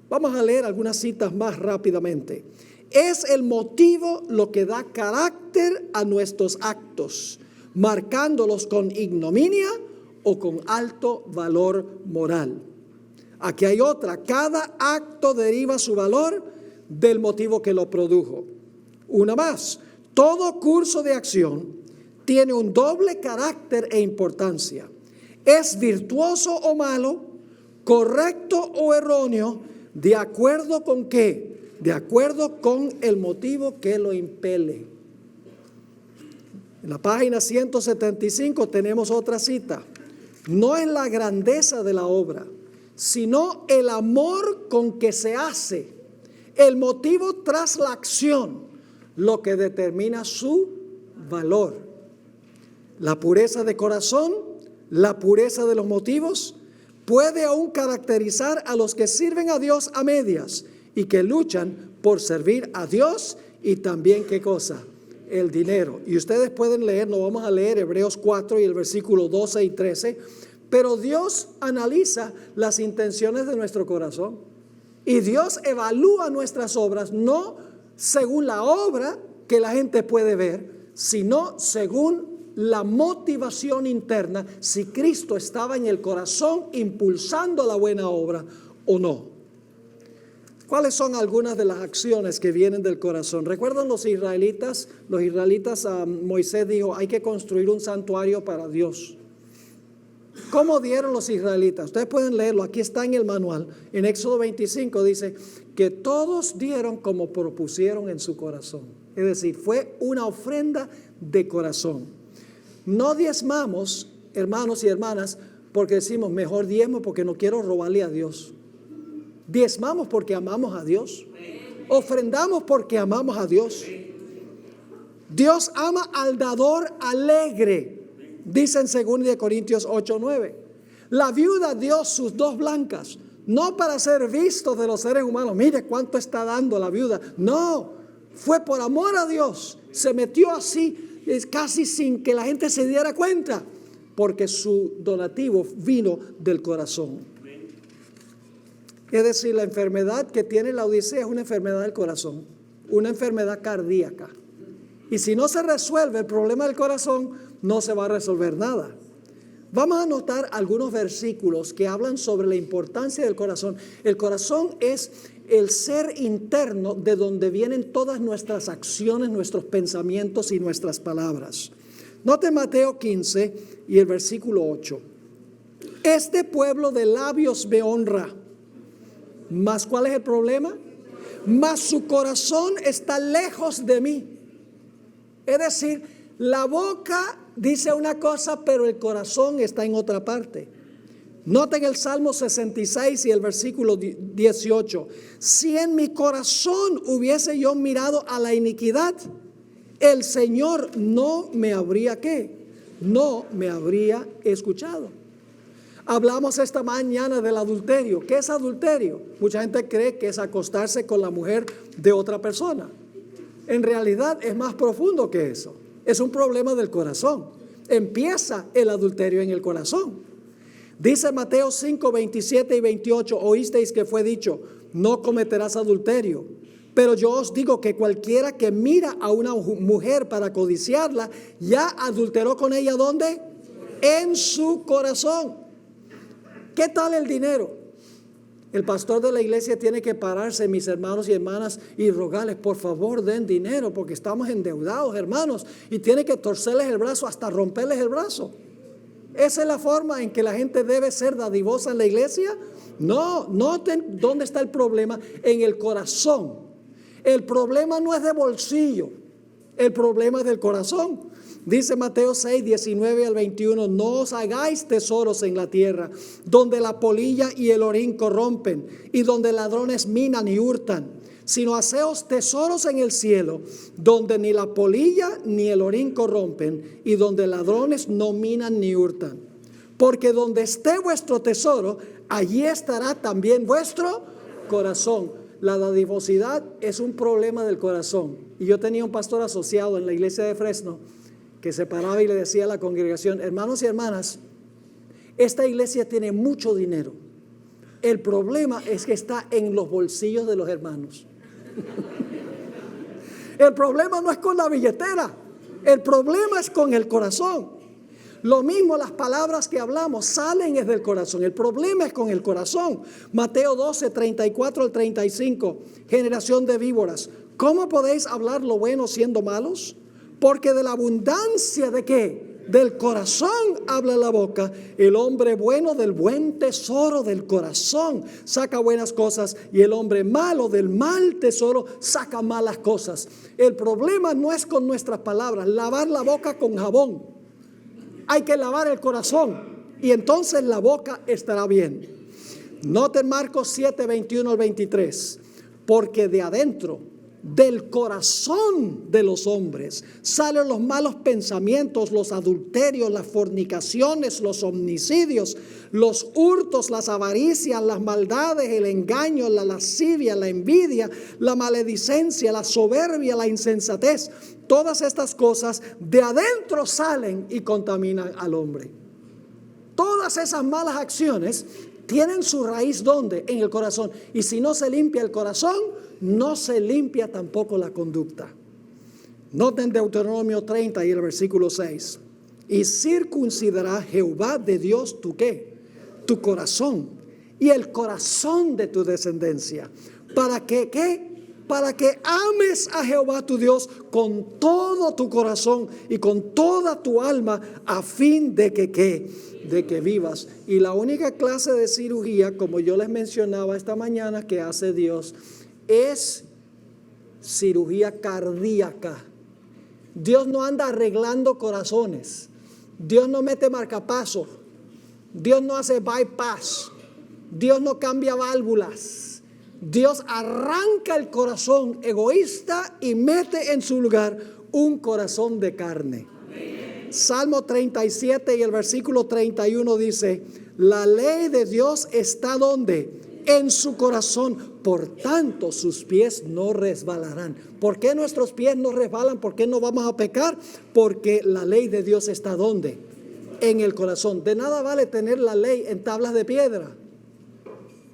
Vamos a leer algunas citas más rápidamente. Es el motivo lo que da carácter a nuestros actos, marcándolos con ignominia o con alto valor moral. Aquí hay otra. Cada acto deriva su valor del motivo que lo produjo. Una más. Todo curso de acción tiene un doble carácter e importancia. Es virtuoso o malo, correcto o erróneo, ¿de acuerdo con qué? De acuerdo con el motivo que lo impele. En la página 175 tenemos otra cita. No es la grandeza de la obra, sino el amor con que se hace, el motivo tras la acción, lo que determina su valor. La pureza de corazón, la pureza de los motivos, puede aún caracterizar a los que sirven a Dios a medias y que luchan por servir a Dios y también, ¿qué cosa? El dinero. Y ustedes pueden leer, no vamos a leer Hebreos 4 y el versículo 12 y 13, pero Dios analiza las intenciones de nuestro corazón y Dios evalúa nuestras obras no según la obra que la gente puede ver, sino según la motivación interna, si Cristo estaba en el corazón impulsando la buena obra o no. ¿Cuáles son algunas de las acciones que vienen del corazón? ¿Recuerdan los israelitas? Los israelitas, Moisés dijo, hay que construir un santuario para Dios. ¿Cómo dieron los israelitas? Ustedes pueden leerlo, aquí está en el manual. En Éxodo 25 dice que todos dieron como propusieron en su corazón. Es decir, fue una ofrenda de corazón. No diezmamos, hermanos y hermanas, porque decimos mejor diezmo porque no quiero robarle a Dios. Diezmamos porque amamos a Dios. Ofrendamos porque amamos a Dios. Dios ama al dador alegre. Dice en 2 Corintios 8:9. La viuda dio sus 2 blancas, no para ser visto de los seres humanos. Mire cuánto está dando la viuda. No, fue por amor a Dios. Se metió así, casi sin que la gente se diera cuenta, porque su donativo vino del corazón. Es decir, la enfermedad que tiene la Odisea es una enfermedad del corazón, una enfermedad cardíaca. Y si no se resuelve el problema del corazón, no se va a resolver nada. Vamos a notar algunos versículos que hablan sobre la importancia del corazón. El corazón es el ser interno de donde vienen todas nuestras acciones, nuestros pensamientos y nuestras palabras. Note Mateo 15 y el versículo 8. Este pueblo de labios me honra. ¿Mas cuál es el problema? Mas su corazón está lejos de mí. Es decir, la boca dice una cosa, pero el corazón está en otra parte. Noten el Salmo 66 y el versículo 18. Si en mi corazón hubiese yo mirado a la iniquidad, el Señor no me habría ¿qué? No me habría escuchado. Hablamos esta mañana del adulterio. ¿Qué es adulterio? Mucha gente cree que es acostarse con la mujer de otra persona. En realidad es más profundo que eso. Es un problema del corazón. Empieza el adulterio en el corazón. Dice Mateo 5, 27 y 28, oísteis que fue dicho, no cometerás adulterio. Pero yo os digo que cualquiera que mira a una mujer para codiciarla, ya adulteró con ella, ¿dónde? En su corazón. ¿Qué tal el dinero? El pastor de la iglesia tiene que pararse, mis hermanos y hermanas, y rogarles, por favor, den dinero, porque estamos endeudados, hermanos, y tiene que torcerles el brazo hasta romperles el brazo. ¿Esa es la forma en que la gente debe ser dadivosa en la iglesia? No, noten dónde está el problema, en el corazón. El problema no es de bolsillo, el problema es del corazón. Dice Mateo 6, 19 al 21, no os hagáis tesoros en la tierra, donde la polilla y el orín corrompen, y donde ladrones minan y hurtan, sino haceos tesoros en el cielo, donde ni la polilla ni el orín corrompen, y donde ladrones no minan ni hurtan. Porque donde esté vuestro tesoro, allí estará también vuestro corazón. La dadivosidad es un problema del corazón. Y yo tenía un pastor asociado en la iglesia de Fresno que se paraba y le decía a la congregación: hermanos y hermanas, esta iglesia tiene mucho dinero. El problema es que está en los bolsillos de los hermanos. El problema no es con la billetera, el problema es con el corazón. Lo mismo, las palabras que hablamos salen desde el corazón. El problema es con el corazón. Mateo 12, 34 al 35. Generación de víboras, ¿cómo podéis hablar lo bueno siendo malos? Porque de la abundancia ¿de qué? Del corazón habla la boca. El hombre bueno del buen tesoro del corazón saca buenas cosas, y el hombre malo del mal tesoro saca malas cosas. El problema no es con nuestras palabras. Lavar la boca con jabón. Hay que lavar el corazón y entonces la boca estará bien. Noten Marcos 7, 21 al 23. Porque de adentro, del corazón de los hombres, salen los malos pensamientos, los adulterios, las fornicaciones, los homicidios, los hurtos, las avaricias, las maldades, el engaño, la lascivia, la envidia, la maledicencia, la soberbia, la insensatez. Todas estas cosas de adentro salen y contaminan al hombre. Todas esas malas acciones tienen su raíz ¿dónde? En el corazón. Y si no se limpia el corazón, no se limpia tampoco la conducta. Noten Deuteronomio 30 y el versículo 6. Y circuncidará Jehová de Dios tu ¿qué? Tu corazón y el corazón de tu descendencia. ¿Para que qué? Para que ames a Jehová tu Dios con todo tu corazón y con toda tu alma, a fin de que ¿qué? De que vivas. Y la única clase de cirugía, como yo les mencionaba esta mañana, que hace Dios, es cirugía cardíaca. Dios no anda arreglando corazones. Dios no mete marcapasos. Dios no hace bypass. Dios no cambia válvulas. Dios arranca el corazón egoísta y mete en su lugar un corazón de carne. Salmo 37 y el versículo 31 dice: la ley de Dios está ¿dónde? En su corazón, por tanto sus pies no resbalarán. ¿Por qué nuestros pies no resbalan? ¿Por qué no vamos a pecar? Porque la ley de Dios está ¿dónde? En el corazón. De nada vale tener la ley en tablas de piedra.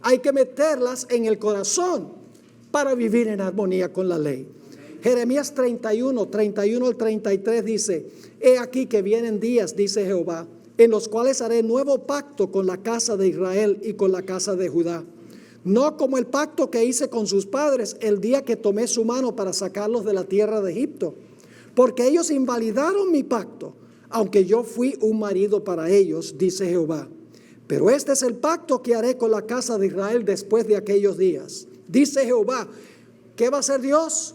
Hay que meterlas en el corazón para vivir en armonía con la ley. Jeremías 31 al 33 dice: he aquí que vienen días, dice Jehová, en los cuales haré nuevo pacto con la casa de Israel y con la casa de Judá. No como el pacto que hice con sus padres el día que tomé su mano para sacarlos de la tierra de Egipto. Porque ellos invalidaron mi pacto, aunque yo fui un marido para ellos, dice Jehová. Pero este es el pacto que haré con la casa de Israel después de aquellos días. Dice Jehová. ¿Qué va a hacer Dios?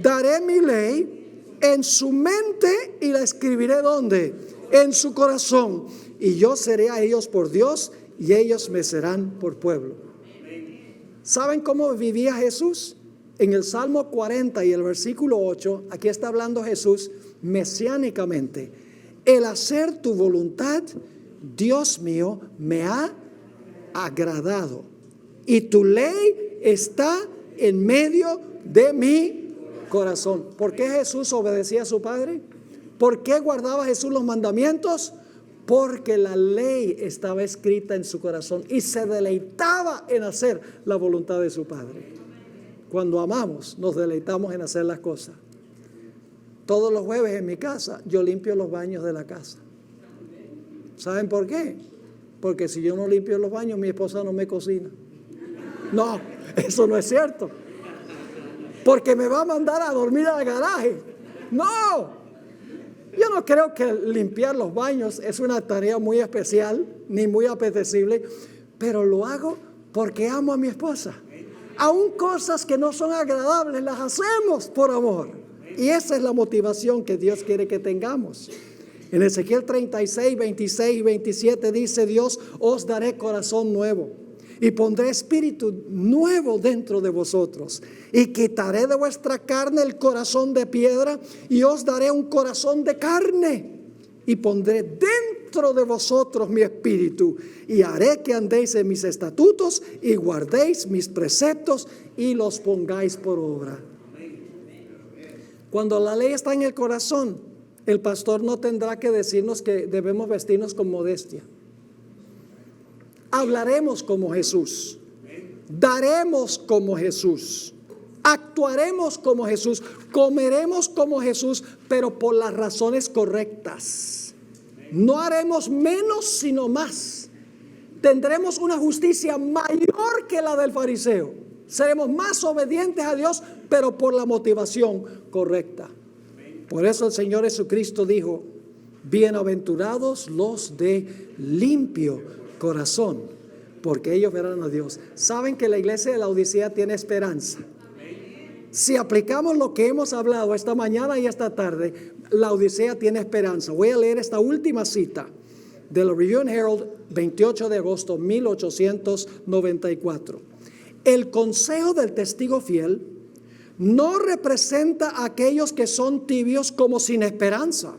Daré mi ley en su mente y la escribiré ¿dónde? En su corazón. Y yo seré a ellos por Dios y ellos me serán por pueblo. ¿Saben cómo vivía Jesús? En el Salmo 40 y el versículo 8, aquí está hablando Jesús mesiánicamente. El hacer tu voluntad, Dios mío, me ha agradado. Y tu ley está en medio de mi corazón. ¿Por qué Jesús obedecía a su Padre? ¿Por qué guardaba Jesús los mandamientos? Porque la ley estaba escrita en su corazón y se deleitaba en hacer la voluntad de su Padre. Cuando amamos, nos deleitamos en hacer las cosas. Todos los jueves en mi casa, yo limpio los baños de la casa. ¿Saben por qué? Porque si yo no limpio los baños, mi esposa no me cocina. No, eso no es cierto. Porque me va a mandar a dormir al garaje. No. Yo no creo que limpiar los baños es una tarea muy especial, ni muy apetecible, pero lo hago porque amo a mi esposa. Aún cosas que no son agradables las hacemos por amor. Y esa es la motivación que Dios quiere que tengamos. En Ezequiel 36, 26 y 27 dice Dios: os daré corazón nuevo y pondré espíritu nuevo dentro de vosotros, y quitaré de vuestra carne el corazón de piedra, y os daré un corazón de carne, y pondré dentro de vosotros mi espíritu, y haré que andéis en mis estatutos, y guardéis mis preceptos, y los pongáis por obra. Cuando la ley está en el corazón, el pastor no tendrá que decirnos que debemos vestirnos con modestia. Hablaremos como Jesús, daremos como Jesús, actuaremos como Jesús, comeremos como Jesús, pero por las razones correctas. No haremos menos sino más. Tendremos una justicia mayor que la del fariseo. Seremos más obedientes a Dios, pero por la motivación correcta. Por eso el Señor Jesucristo dijo: bienaventurados los de limpio corazón, porque ellos verán a Dios. Saben que la iglesia de Laodicea tiene esperanza. Si aplicamos lo que hemos hablado esta mañana y esta tarde, Laodicea tiene esperanza. Voy a leer esta última cita del Review and Herald, 28 de agosto 1894. El consejo del testigo fiel no representa a aquellos que son tibios como sin esperanza.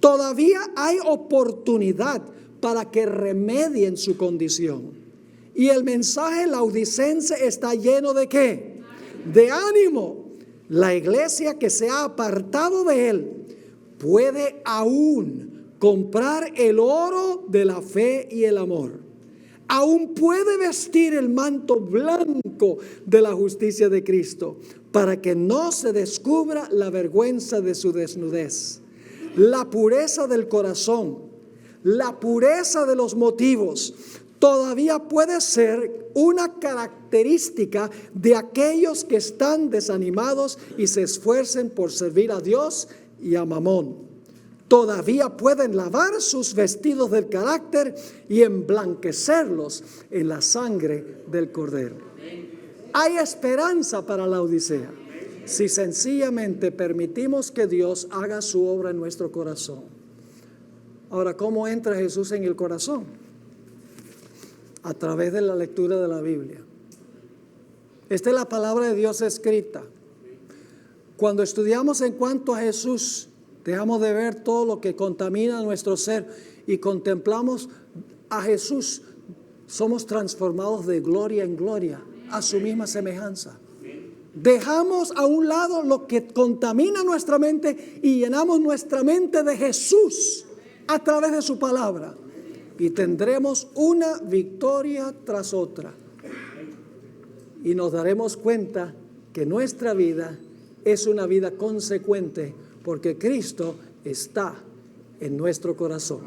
Todavía hay oportunidad para que remedien su condición. Y el mensaje laodicense está lleno ¿de qué? De ánimo. La iglesia que se ha apartado de él puede aún comprar el oro de la fe y el amor. Aún puede vestir el manto blanco de la justicia de Cristo, para que no se descubra la vergüenza de su desnudez. La pureza del corazón, la pureza de los motivos, todavía puede ser una característica de aquellos que están desanimados y se esfuercen por servir a Dios y a Mamón. Todavía pueden lavar sus vestidos del carácter y emblanquecerlos en la sangre del Cordero. Hay esperanza para la Odisea si sencillamente permitimos que Dios haga su obra en nuestro corazón. Ahora, ¿cómo entra Jesús en el corazón? A través de la lectura de la Biblia. Esta es la palabra de Dios escrita. Cuando estudiamos en cuanto a Jesús, dejamos de ver todo lo que contamina nuestro ser y contemplamos a Jesús. Somos transformados de gloria en gloria a su misma semejanza. Dejamos a un lado lo que contamina nuestra mente y llenamos nuestra mente de Jesús a través de su palabra, y tendremos una victoria tras otra, y nos daremos cuenta que nuestra vida es una vida consecuente porque Cristo está en nuestro corazón.